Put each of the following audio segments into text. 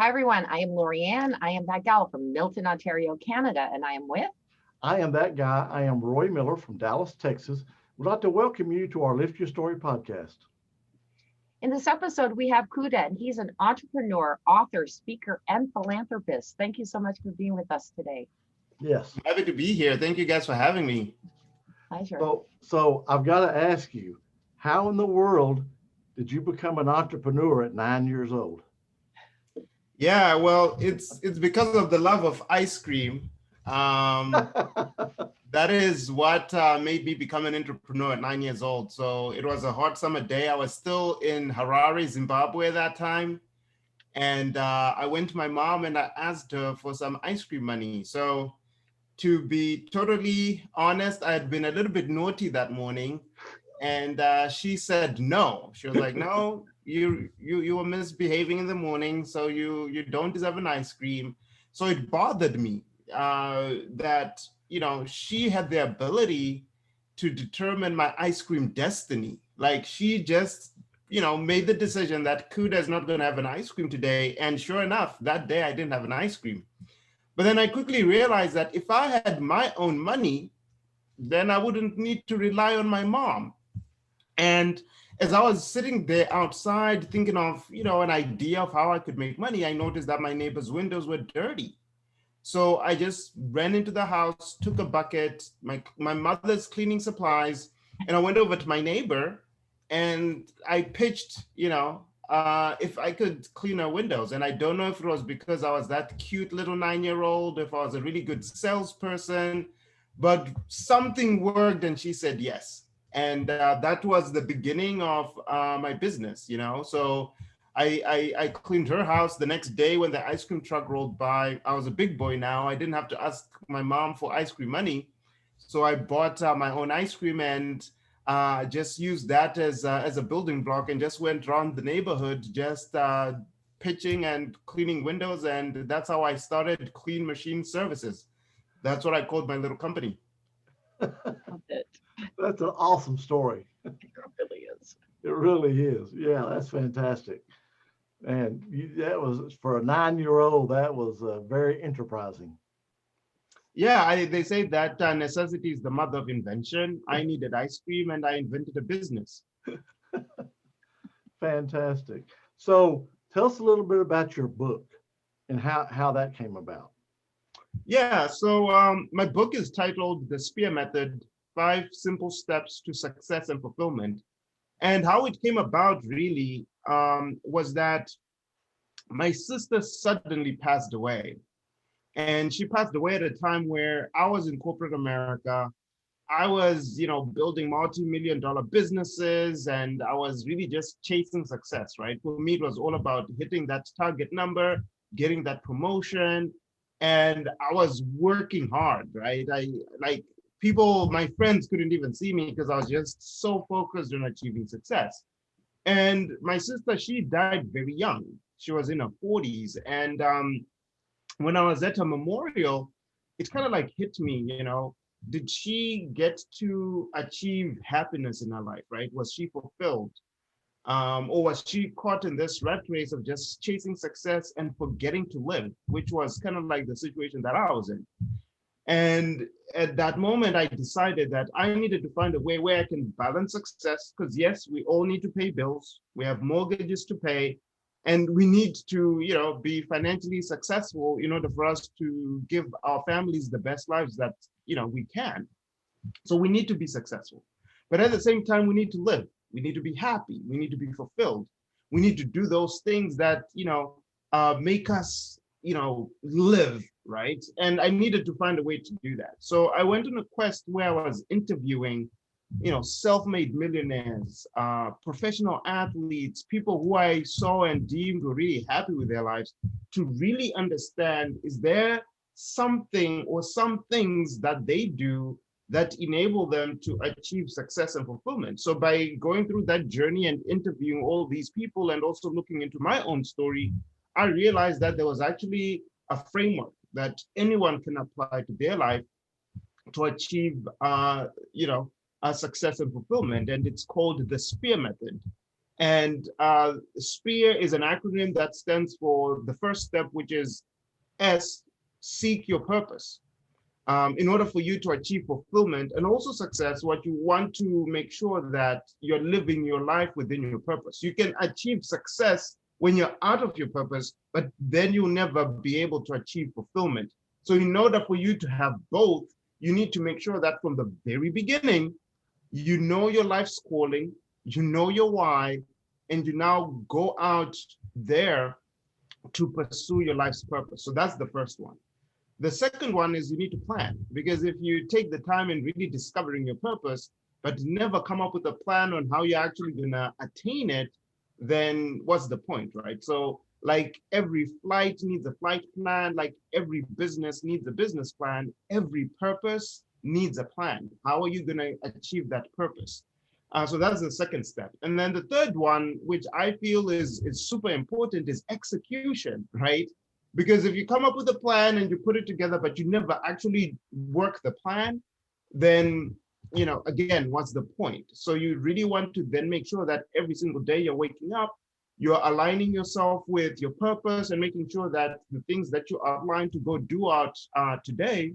Hi, everyone. I am Lorianne. I am that gal from Milton, Ontario, Canada, and I am with. I am that guy. I am Roy Miller from Dallas, Texas. We'd like to welcome you to our Lift Your Story podcast. In this episode, we have Kuda, and he's an entrepreneur, author, speaker, and philanthropist. Thank you so much for being with us today. Yes. I'm happy to be here. Thank you guys for having me. Pleasure. So I've got to ask you, how in the world did you become an entrepreneur at 9 years old? Yeah, well, it's because of the love of ice cream. That is what made me become an entrepreneur at 9 years old. So it was a hot summer day. I was still in Harare, Zimbabwe at that time. And I went to my mom and I asked her for some ice cream money. So to be totally honest, I had been a little bit naughty that morning. And she said no. She was like, no, you were misbehaving in the morning, so you don't deserve an ice cream. So it bothered me that she had the ability to determine my ice cream destiny. Like she just made the decision that Kuda is not going to have an ice cream today. And sure enough, that day I didn't have an ice cream. But then I quickly realized that if I had my own money, then I wouldn't need to rely on my mom. And as I was sitting there outside thinking of, an idea of how I could make money, I noticed that my neighbor's windows were dirty. So I just ran into the house, took a bucket, my mother's cleaning supplies, and I went over to my neighbor and I pitched, if I could clean her windows. And I don't know if it was because I was that cute little 9-year-old, if I was a really good salesperson, but something worked and she said yes. And that was the beginning of my business, So I cleaned her house. The next day when the ice cream truck rolled by, I was a big boy now. I didn't have to ask my mom for ice cream money. So I bought my own ice cream and just used that as a building block and just went around the neighborhood, just pitching and cleaning windows. And that's how I started Clean Machine Services. That's what I called my little company. That's an awesome story. It really is. It really is. Yeah, that's fantastic. And that was, for a 9-year-old, that was very enterprising. Yeah, they say that necessity is the mother of invention. I needed ice cream and I invented a business. Fantastic. So tell us a little bit about your book and how that came about. Yeah, so my book is titled The S.P.E.A.R Method, 5 Simple Steps to Success and Fulfillment. And how it came about really was that my sister suddenly passed away. And she passed away at a time where I was in corporate America. I was, building multi-million-dollar businesses, and I was really just chasing success, right? For me, it was all about hitting that target number, getting that promotion, and I was working hard, right? My friends couldn't even see me because I was just so focused on achieving success. And my sister, she died very young. She was in her 40s. And when I was at her memorial, it kind of like hit me, did she get to achieve happiness in her life, right? Was she fulfilled? Or was she caught in this rat race of just chasing success and forgetting to live, which was kind of like the situation that I was in. And at that moment, I decided that I needed to find a way where I can balance success, because yes, we all need to pay bills. We have mortgages to pay, and we need to, be financially successful in order for us to give our families the best lives that, we can. So we need to be successful. But at the same time, we need to live. We need to be happy. We need to be fulfilled. We need to do those things that, make us, live, right? And I needed to find a way to do that. So I went on a quest where I was interviewing, self-made millionaires, professional athletes, people who I saw and deemed were really happy with their lives, to really understand, is there something or some things that they do that enable them to achieve success and fulfillment. So by going through that journey and interviewing all these people and also looking into my own story, I realized that there was actually a framework that anyone can apply to their life to achieve, a success and fulfillment. And it's called the S.P.E.A.R method. And S.P.E.A.R is an acronym that stands for the first step, which is S, seek your purpose. In order for you to achieve fulfillment and also success, what you want to make sure that you're living your life within your purpose. You can achieve success when you're out of your purpose, but then you'll never be able to achieve fulfillment. So in order for you to have both, you need to make sure that from the very beginning, you know your life's calling, you know your why, and you now go out there to pursue your life's purpose. So that's the first one. The second one is you need to plan, because if you take the time in really discovering your purpose, but never come up with a plan on how you're actually gonna attain it, then what's the point, right? So like every flight needs a flight plan, like every business needs a business plan, every purpose needs a plan. How are you gonna achieve that purpose? So that's the second step. And then the third one, which I feel is super important, is execution, right? Because if you come up with a plan and you put it together, but you never actually work the plan, then, you know, again, what's the point? So you really want to then make sure that every single day you're waking up, you're aligning yourself with your purpose and making sure that the things that you outlined to go do out today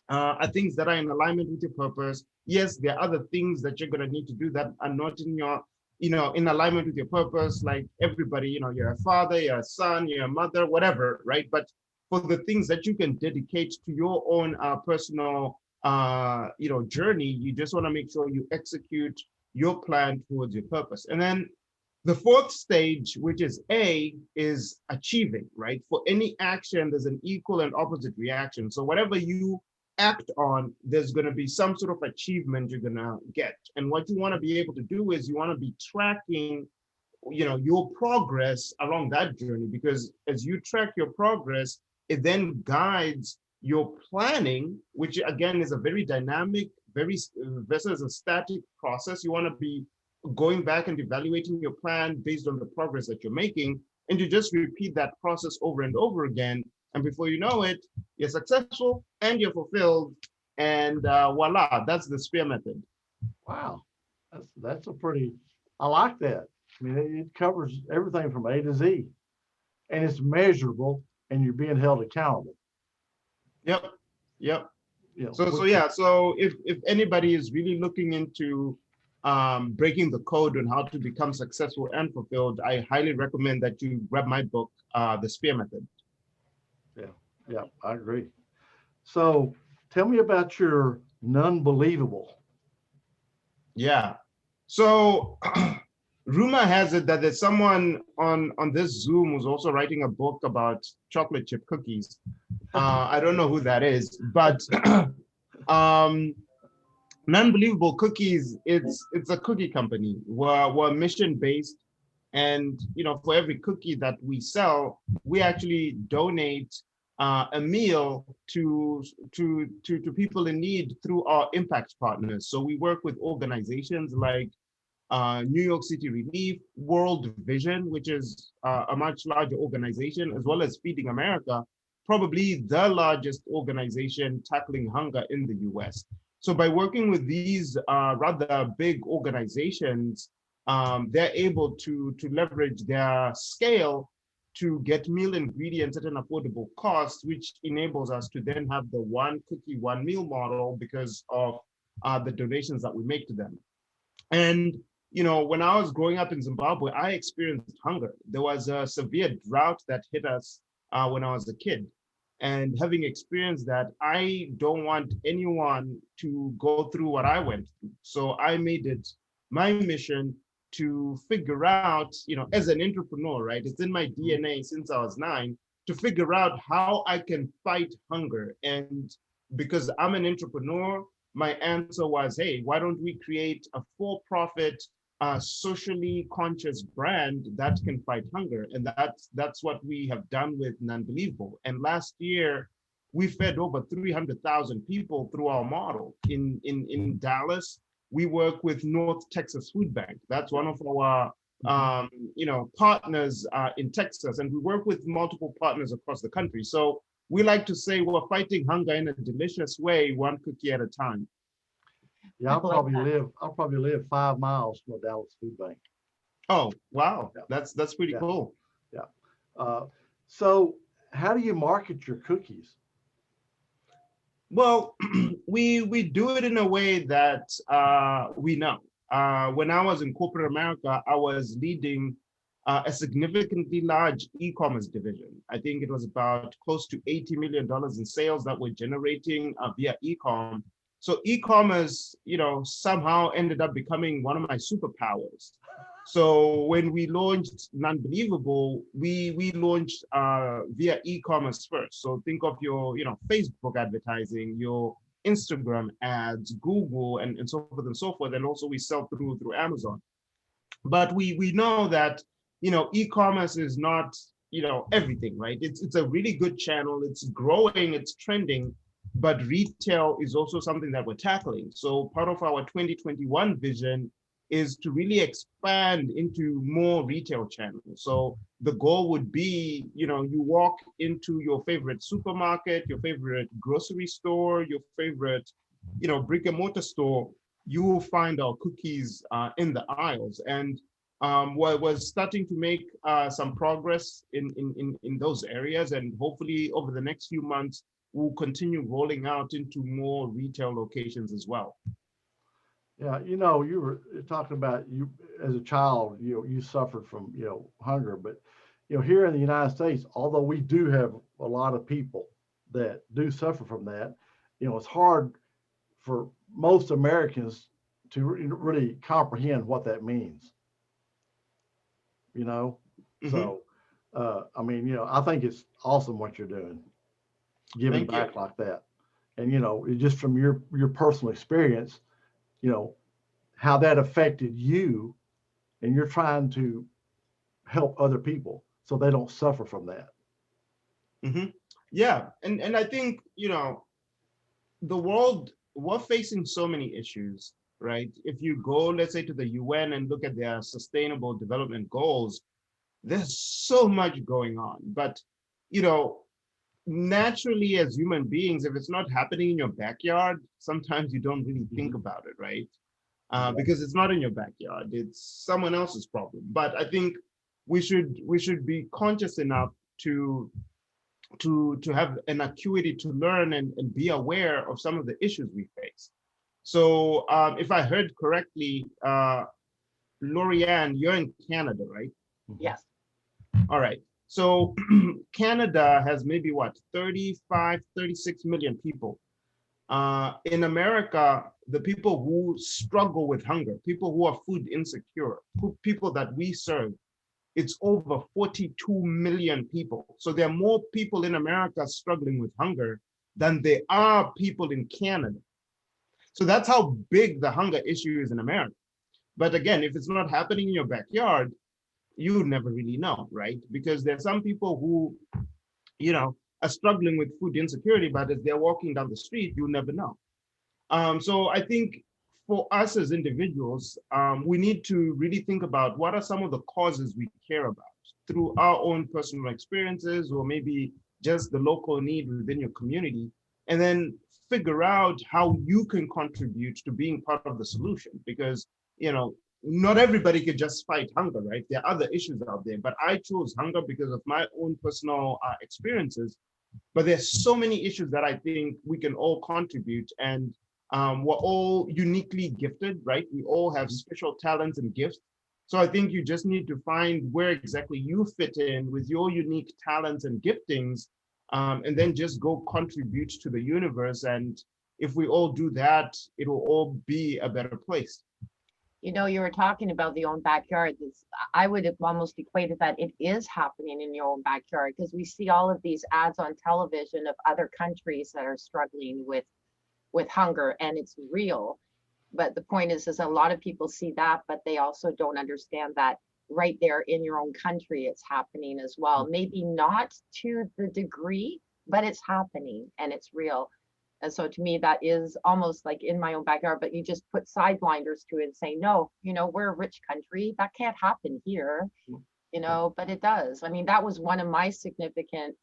are things that are in alignment with your purpose. Yes, there are other things that you're going to need to do that are not in your, you know, in alignment with your purpose. Like everybody, you know, you're a father, you're a son, you're a mother, whatever, right? But for the things that you can dedicate to your own personal, you know, journey, you just want to make sure you execute your plan towards your purpose. And then the fourth stage, which is A, is achieving, right? For any action, there's an equal and opposite reaction. So whatever you act on, there's going to be some sort of achievement you're going to get. And what you want to be able to do is you want to be tracking, you know, your progress along that journey, because as you track your progress, it then guides your planning, which again is a very dynamic, very versus a static process. You want to be going back and evaluating your plan based on the progress that you're making, and you just repeat that process over and over again. And before you know it, you're successful and you're fulfilled, and voila, that's the S.P.E.A.R method. Wow, that's a pretty, I like that. I mean, it covers everything from A to Z, and it's measurable, and you're being held accountable. Yep, yep. You know, So yeah, so if anybody is really looking into breaking the code on how to become successful and fulfilled, I highly recommend that you grab my book, The S.P.E.A.R Method. Yeah, I agree. So tell me about your NonBelievable. Yeah. So rumor has it that there's someone on this Zoom who's also writing a book about chocolate chip cookies. I don't know who that is, but NonBelievable Cookies, it's a cookie company. We're mission based, and you know, for every cookie that we sell, we actually donate a meal to people in need through our impact partners. So we work with organizations like New York City Relief, World Vision, which is a much larger organization, as well as Feeding America, probably the largest organization tackling hunger in the US. So by working with these rather big organizations, they're able to leverage their scale to get meal ingredients at an affordable cost, which enables us to then have the one cookie, one meal model because of the donations that we make to them. And you know, when I was growing up in Zimbabwe, I experienced hunger. There was a severe drought that hit us when I was a kid. And having experienced that, I don't want anyone to go through what I went through. So I made it my mission to figure out, you know, as an entrepreneur, right? It's in my DNA since I was 9 to figure out how I can fight hunger. And because I'm an entrepreneur, my answer was, hey, why don't we create a for-profit, socially conscious brand that can fight hunger? And that's what we have done with NonBelievable. And last year, we fed over 300,000 people through our model. In Dallas, we work with North Texas Food Bank. That's one of our you know, partners in Texas, and we work with multiple partners across the country. So we like to say we're fighting hunger in a delicious way, one cookie at a time. Yeah, I'll probably live 5 miles from a Dallas Food Bank. Oh, wow. Yeah. That's pretty Yeah. cool. Yeah. So how do you market your cookies? Well, we do it in a way that we know. When I was in corporate America, I was leading a significantly large e-commerce division. I think it was about close to $80 million in sales that we're generating via e-com. So e-commerce, somehow ended up becoming one of my superpowers. So when we launched Non-Believable, we launched via e-commerce first. So think of your Facebook advertising, your Instagram ads, Google, and so forth and so forth. And also we sell through Amazon. But we know that e-commerce is not everything, right? It's a really good channel. It's growing, it's trending, but retail is also something that we're tackling. So part of our 2021 vision is to really expand into more retail channels. So the goal would be, you walk into your favorite supermarket, your favorite grocery store, your favorite, brick and mortar store, you will find our cookies in the aisles. And we're starting to make some progress in those areas. And hopefully over the next few months, we'll continue rolling out into more retail locations as well. Yeah, you were talking about you as a child, you suffered from, hunger, but here in the United States, although we do have a lot of people that do suffer from that, it's hard for most Americans to really comprehend what that means, you know? Mhm. So, I mean, I think it's awesome what you're doing, giving Thank you. back like that. And, just from your personal experience, you know, how that affected you, and you're trying to help other people so they don't suffer from that. Mhm. Yeah, and I think the world, we're facing so many issues, right? If you go, let's say, to the UN and look at their sustainable development goals, there's so much going on. But you know, naturally, as human beings, if it's not happening in your backyard, sometimes you don't really think Mhm. about it, right? Yeah. Because it's not in your backyard; it's someone else's problem. But I think we should be conscious enough to to have an acuity to learn and be aware of some of the issues we face. So if I heard correctly, Lorianne, you're in Canada, right? Mhm. Yes. All right. So Canada has maybe what, 35, 36 million people. In America, the people who struggle with hunger, people who are food insecure, people that we serve, it's over 42 million people. So there are more people in America struggling with hunger than there are people in Canada. So that's how big the hunger issue is in America. But again, if it's not happening in your backyard, you would never really know, right? Because there are some people who, are struggling with food insecurity, but as they're walking down the street, you never know. So I think for us as individuals, we need to really think about what are some of the causes we care about through our own personal experiences, or maybe just the local need within your community, and then figure out how you can contribute to being part of the solution. Because, not everybody could just fight hunger, right? There are other issues out there, but I chose hunger because of my own personal experiences. But there's so many issues that I think we can all contribute, and we're all uniquely gifted, right? We all have special talents and gifts. So I think you just need to find where exactly you fit in with your unique talents and giftings, and then just go contribute to the universe. And if we all do that, it will all be a better place. You were talking about the own backyard. I would have almost equated that it is happening in your own backyard, because we see all of these ads on television of other countries that are struggling with hunger, and it's real. But the point is a lot of people see that, but they also don't understand that right there in your own country, it's happening as well. Maybe not to the degree, but it's happening and it's real. And so to me, that is almost like in my own backyard, but you just put side blinders to it and say, no, we're a rich country. That can't happen here, but it does. I mean, that was one of my significant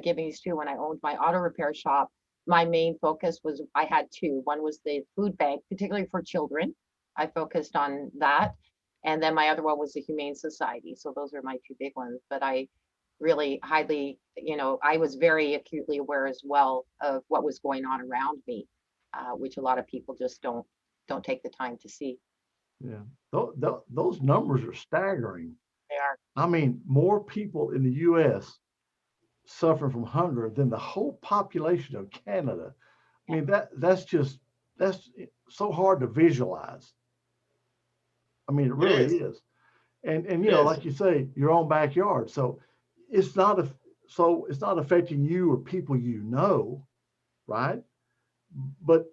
givings too. When I owned my auto repair shop, my main focus was, I had two. One was the food bank, particularly for children. I focused on that. And then my other one was the Humane Society. So those are my two big ones. But I really highly, I was very acutely aware as well of what was going on around me, which a lot of people just don't take the time to see. Yeah. Those numbers are staggering. They are. I mean, more people in the US suffering from hunger than the whole population of Canada. I mean, that's so hard to visualize. I mean, it It really is. is. And It is. like you say, your own backyard. So it's not a it's not affecting you or people right? But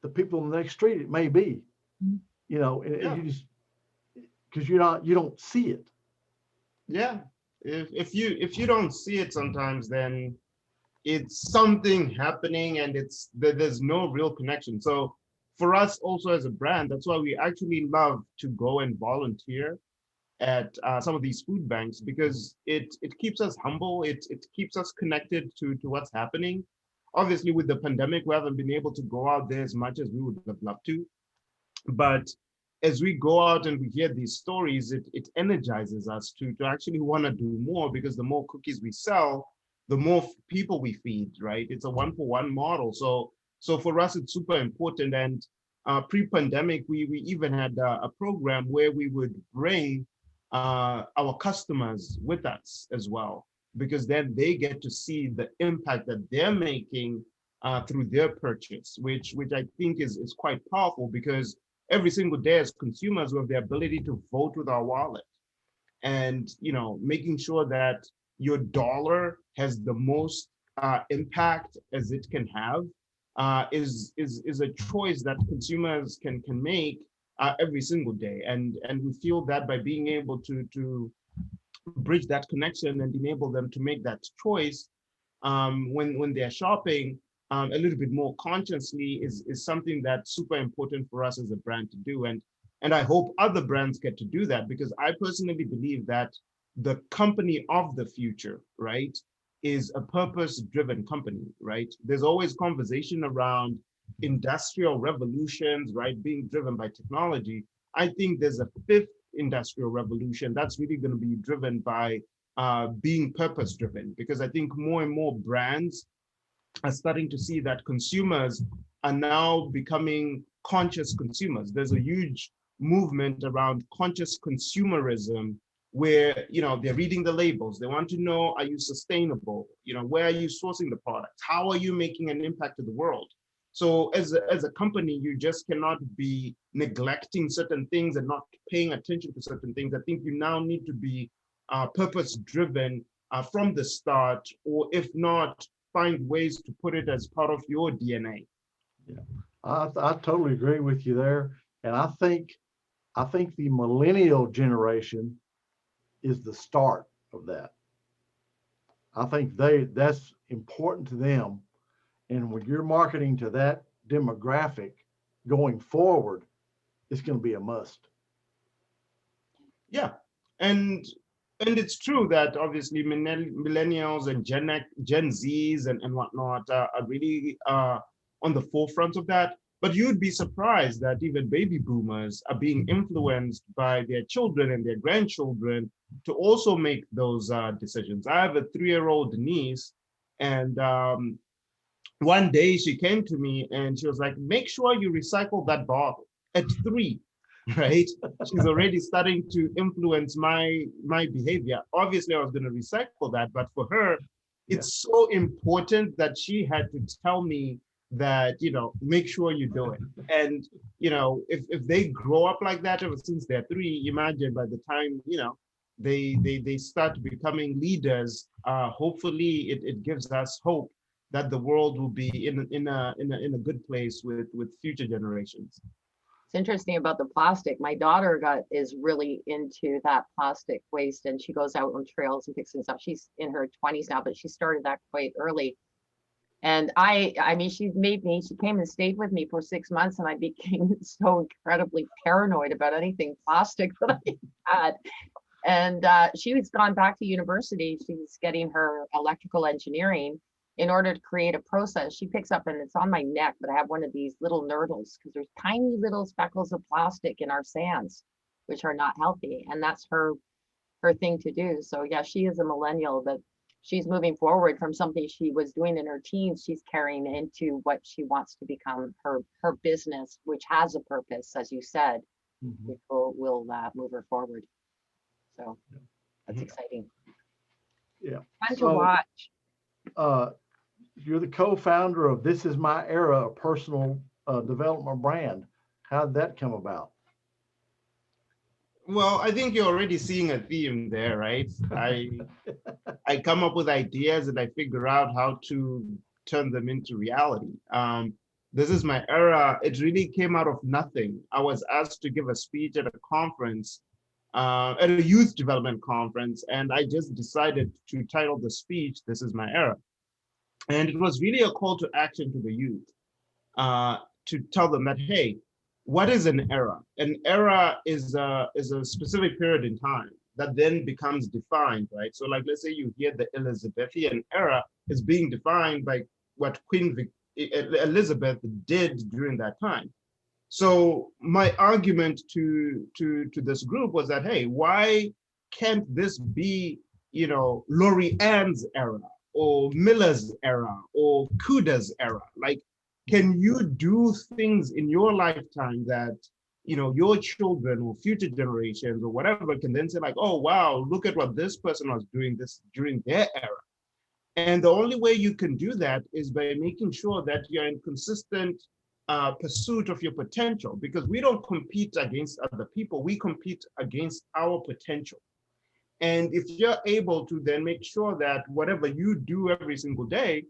the people in the next street, it may be, and Yeah. you just because you don't see it. Yeah. If you don't see it sometimes, then it's something happening and there's no real connection. So for us also as a brand, that's why we actually love to go and volunteer at some of these food banks, because it keeps us humble. It keeps us connected to what's happening. Obviously, with the pandemic, we haven't been able to go out there as much as we would have loved to. But as we go out and we hear these stories, it energizes us to actually want to do more, because the more cookies we sell, the more people we feed, right? It's a one-for-one model. So for us, it's super important. And pre-pandemic, we even had a program where we would bring our customers with us as well, because then they get to see the impact that they're making through their purchase, which I think is quite powerful, because every single day as consumers we have the ability to vote with our wallet, and making sure that your dollar has the most impact as it can have is a choice that consumers can make every single day, and we feel that by being able to bridge that connection and enable them to make that choice when they're shopping a little bit more consciously is something that's super important for us as a brand to do. And I hope other brands get to do that, because I personally believe that the company of the future, right, is a purpose-driven company, right? There's always conversation around industrial revolutions, right, being driven by technology. I think there's a fifth industrial revolution that's really going to be driven by being purpose driven, because I think more and more brands are starting to see that consumers are now becoming conscious consumers. There's a huge movement around conscious consumerism, where they're reading the labels. They want to know, are you sustainable? Where are you sourcing the products? How are you making an impact to the world? So as a company, you just cannot be neglecting certain things and not paying attention to certain things. I think you now need to be purpose driven from the start, or if not, find ways to put it as part of your DNA. Yeah, I totally agree with you there, and I think the millennial generation is the start of that. I think that's important to them, and when you're marketing to that demographic going forward, it's going to be a must. Yeah, and it's true that obviously millennials and Gen Zs and whatnot are really on the forefront of that. But you'd be surprised that even baby boomers are being influenced by their children and their grandchildren to also make those decisions. I have a 3-year-old niece, and one day she came to me and she was like, make sure you recycle that bottle at 3. Right? She's already starting to influence my behavior. Obviously, I was going to recycle that, but for her, Yeah. it's so important that she had to tell me that, make sure you do it. And, if they grow up like that ever since they're 3, imagine by the time, they start becoming leaders, hopefully it gives us hope that the world will be in a good place with future generations. It's interesting about the plastic. My daughter is really into that plastic waste, and she goes out on trails and picks things up. She's in her 20s now, but she started that quite early. And I mean, she came and stayed with me for 6 months, and I became so incredibly paranoid about anything plastic that I had. And she was gone back to university. She was getting her electrical engineering. In order to create a process, she picks up, and it's on my neck, but I have one of these little nurdles because there's tiny little speckles of plastic in our sands. which are not healthy. And that's her thing to do. So yeah, she is a millennial, but she's moving forward from something she was doing in her teens. She's carrying into what she wants to become her business, which has a purpose, as you said, Mhm. which will move her forward. So that's Mhm. exciting. Yeah. Fun to So, watch. you're the co-founder of This Is My Era, a personal development brand. How did that come about? Well, I think you're already seeing a theme there, right? I come up with ideas and I figure out how to turn them into reality. This is my era. It really came out of nothing. I was asked to give a speech at a conference, at a youth development conference, and I just decided to title the speech, This Is My Era. And it was really a call to action to the youth, to tell them that, hey, what is an era? An era is a specific period in time that then becomes defined, right? So like, let's say you hear the Elizabethan era is being defined by what Elizabeth did during that time. So my argument to this group was that, hey, why can't this be, Lori Ann's era or Miller's era or Kuda's era? Like, can you do things in your lifetime that, your children or future generations or whatever can then say like, oh, wow, look at what this person was doing this during their era. And the only way you can do that is by making sure that you're in consistent pursuit of your potential, because we don't compete against other people, we compete against our potential. And if you're able to then make sure that whatever you do every single day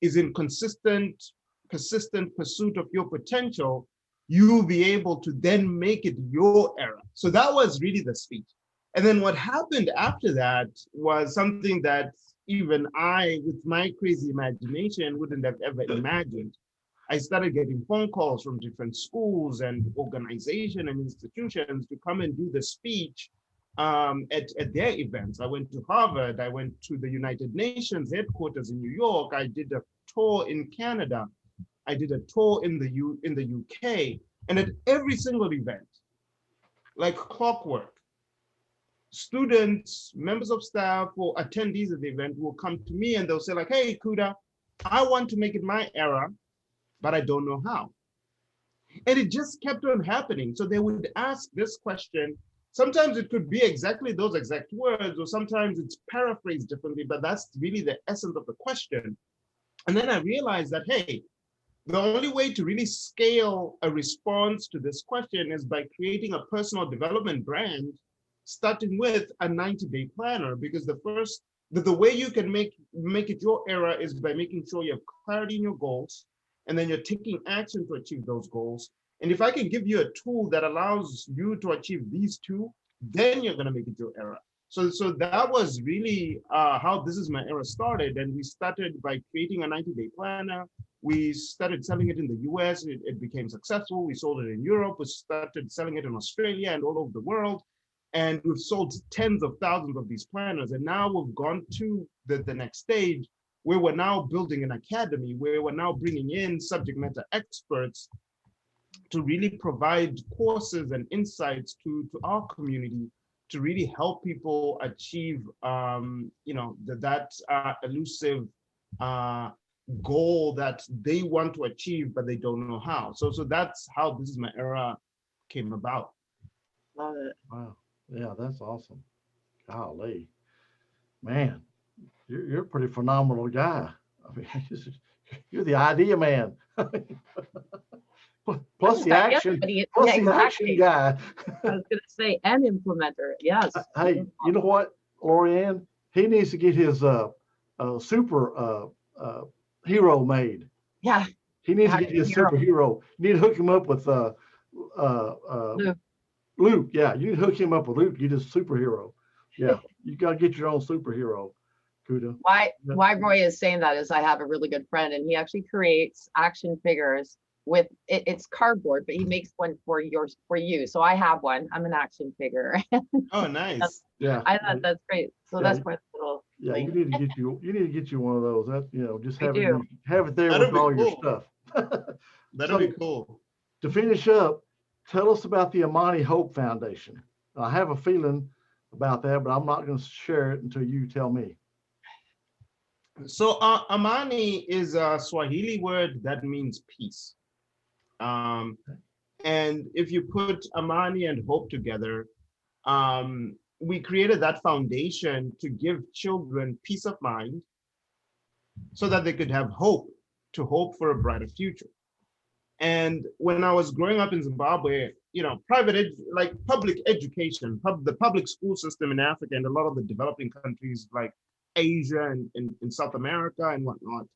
is in persistent pursuit of your potential, you'll be able to then make it your era. So that was really the speech. And then what happened after that was something that even I, with my crazy imagination, wouldn't have ever imagined. I started getting phone calls from different schools and organizations and institutions to come and do the speech at their events. I went to Harvard, I went to the United Nations headquarters in New York, I did a tour in Canada, I did a tour in the UK, and at every single event, like clockwork, students, members of staff, or attendees of the event will come to me and they'll say like, hey, Kuda, I want to make it my era, but I don't know how. And it just kept on happening. So they would ask this question. Sometimes it could be exactly those exact words, or sometimes it's paraphrased differently, but that's really the essence of the question. And then I realized that, hey, the only way to really scale a response to this question is by creating a personal development brand, starting with a 90-day planner, because the way you can make it your era is by making sure you have clarity in your goals, and then you're taking action to achieve those goals. And if I can give you a tool that allows you to achieve these two, then you're going to make it your era. So that was really how This Is My Era started. And we started by creating a 90-day planner. We started selling it in the US. It became successful. We sold it in Europe. We started selling it in Australia and all over the world. And we've sold tens of thousands of these planners. And now we've gone to the next stage, where we're now building an academy, where we're now bringing in subject matter experts to really provide courses and insights to our community to really help people achieve, that elusive goal that they want to achieve, but they don't know how. So that's how This Is My Era came about. Love it. Wow. Yeah, that's awesome. Golly, man, you're a pretty phenomenal guy. I mean, you're the idea man. Plus the action, Yeah, plus the exactly. action guy. I was going to say, and implementer. Yes. Hey, you know what, Lorianne? He needs to get his super hero made. Yeah. He needs to get his superhero. You need to hook him up with Luke. Luke. Yeah, you need to hook him up with Luke. Get his superhero. Yeah, you got to get your own superhero, Kuda. Why Roy is saying that is I have a really good friend, and he actually creates action figures with it's cardboard, but he makes one for you. So I have one. I'm an action figure. Oh, nice. Yeah, I thought that's great. So that's my little. Yeah, thing. you need to get you one of those. That just have do. have it there That'd with be all your cool. stuff. That'll be cool. To finish up, Tell us about the Amani Hope Foundation. I have a feeling about that, but I'm not going to share it until you tell me. So Amani is a Swahili word that means peace. Um, and if you put Amani and hope together, we created that foundation to give children peace of mind so that they could have hope, to hope for a brighter future. And when I was growing up in Zimbabwe, you know, like public education, the public school system in Africa and a lot of the developing countries like Asia and South America and whatnot,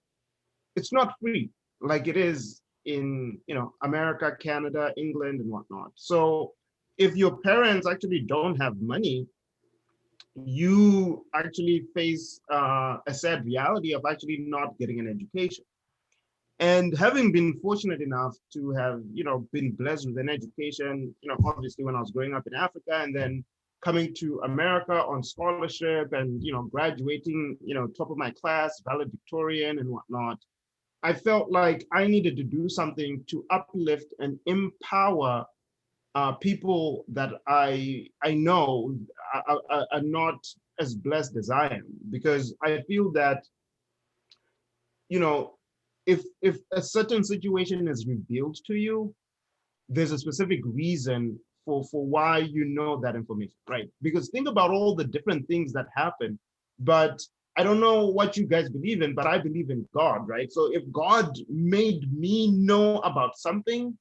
it's not free like it is in, you know, America, Canada, England, and whatnot. So if your parents actually don't have money, you actually face a sad reality of actually not getting an education. And having been fortunate enough to have, you know, been blessed with an education, you know, obviously when I was growing up in Africa and then coming to America on scholarship and, you know, graduating, you know, top of my class, valedictorian and whatnot, I felt like I needed to do something to uplift and empower people that I know are not as blessed as I am, because I feel that, you know, if a certain situation is revealed to you, there's a specific reason for why you know that information, right? Because think about all the different things that happen. But I don't know what you guys believe in, but I believe in God, right? So if God made me know about something,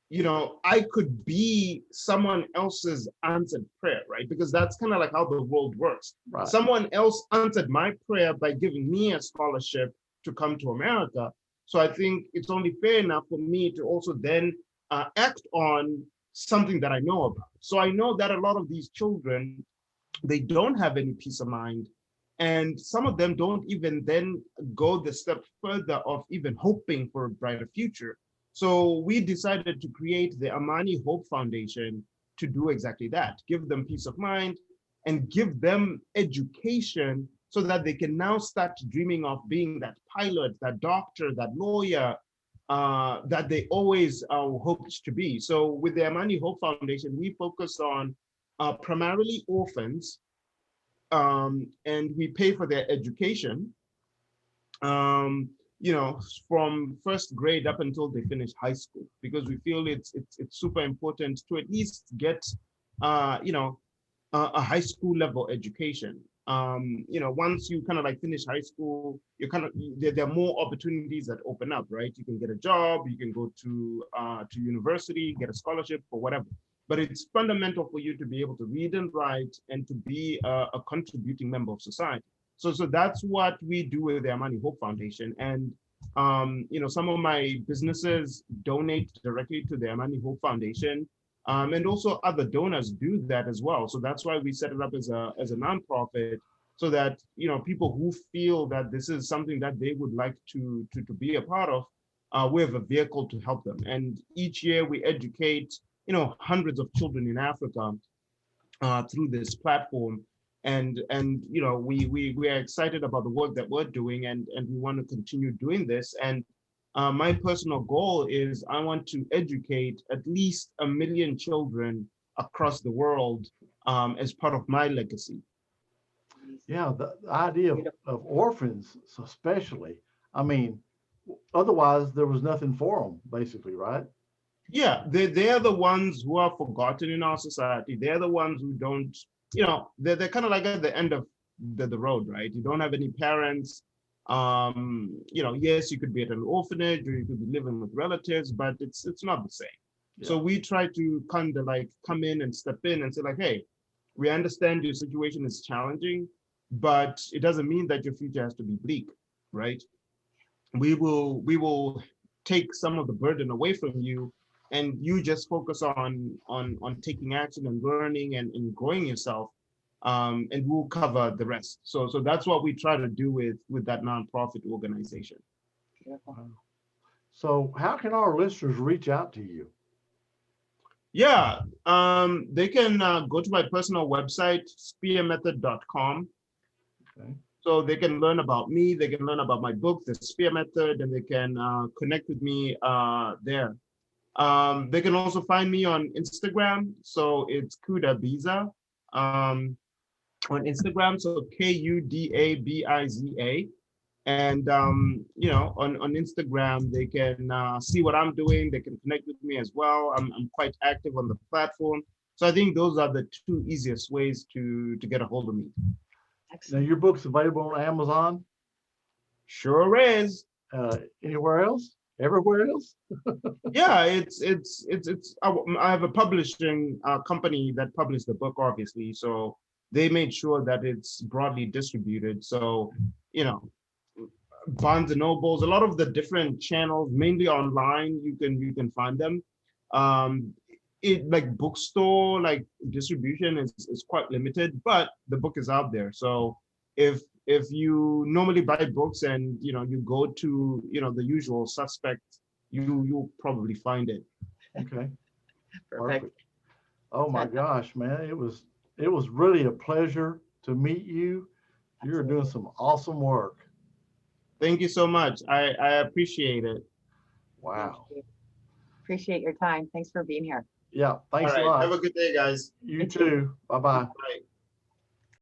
you know, I could be someone else's answered prayer, right? Because that's kind of like how the world works. Right. Someone else answered my prayer by giving me a scholarship to come to America. So I think it's only fair enough for me to also then act on something that I know about. So I know that a lot of these children, they don't have any peace of mind. And some of them don't even then go the step further of even hoping for a brighter future. So we decided to create the Amani Hope Foundation to do exactly that, give them peace of mind and give them education so that they can now start dreaming of being that pilot, that doctor, that lawyer, that they always hoped to be. So with the Amani Hope Foundation, we focus on primarily orphans, and we pay for their education, you know, from first grade up until they finish high school, because we feel it's super important to at least get, you know, a high school level education. You know, once you kind of like finish high school, you kind of there are more opportunities that open up, right? You can get a job, you can go to university, get a scholarship or whatever. But it's fundamental for you to be able to read and write and to be a contributing member of society. So that's what we do with the Amani Hope Foundation. And you know, some of my businesses donate directly to the Amani Hope Foundation. And also other donors do that as well. So that's why we set it up as a nonprofit, so that, you know, people who feel that this is something that they would like to be a part of, we have a vehicle to help them. And each year we educate, you know, hundreds of children in Africa through this platform. And you know, we are excited about the work that we're doing, and we want to continue doing this. And my personal goal is I want to educate at least 1 million children across the world as part of my legacy. Yeah, the idea of orphans, especially. I mean, otherwise there was nothing for them, basically, right? Yeah, they're the ones who are forgotten in our society. They're the ones who don't, you know, they're kind of like at the end of the road, right? You don't have any parents. You know, yes, you could be at an orphanage or you could be living with relatives, but it's not the same. Yeah. So we try to kind of like come in and step in and say like, hey, we understand your situation is challenging, but it doesn't mean that your future has to be bleak, right? We will take some of the burden away from you, and you just focus on taking action and learning and growing yourself, and we'll cover the rest. So that's what we try to do with that nonprofit organization. So how can our listeners reach out to you? Yeah, they can go to my personal website, S.P.E.A.R Okay. So they can learn about me, they can learn about my book, the S.P.E.A.R Method, and they can connect with me there. They can also find me on Instagram. So it's Kuda Biza on Instagram. So Kudabiza. And on Instagram, they can see what I'm doing. They can connect with me as well. I'm quite active on the platform. So I think those are the two easiest ways to get a hold of me. Now, Excellent. your book's available on Amazon. Sure is. Anywhere else? Everywhere else? Yeah, I have a publishing company that published the book, obviously. So they made sure that it's broadly distributed. So, Barnes and Nobles, a lot of the different channels, mainly online, you can find them. Um, it like bookstore like distribution is quite limited, but the book is out there. So if you normally buy books and you go to the usual suspects, you'll probably find it. Okay, Perfect. perfect. Oh my gosh, man, it was really a pleasure to meet you. You're doing some awesome work. Thank you so much. I appreciate it. Thank Wow. you. Appreciate your time. Thanks for being here. Yeah, All thanks a right. Have lot. a good day, guys. You too. Bye-bye. Bye.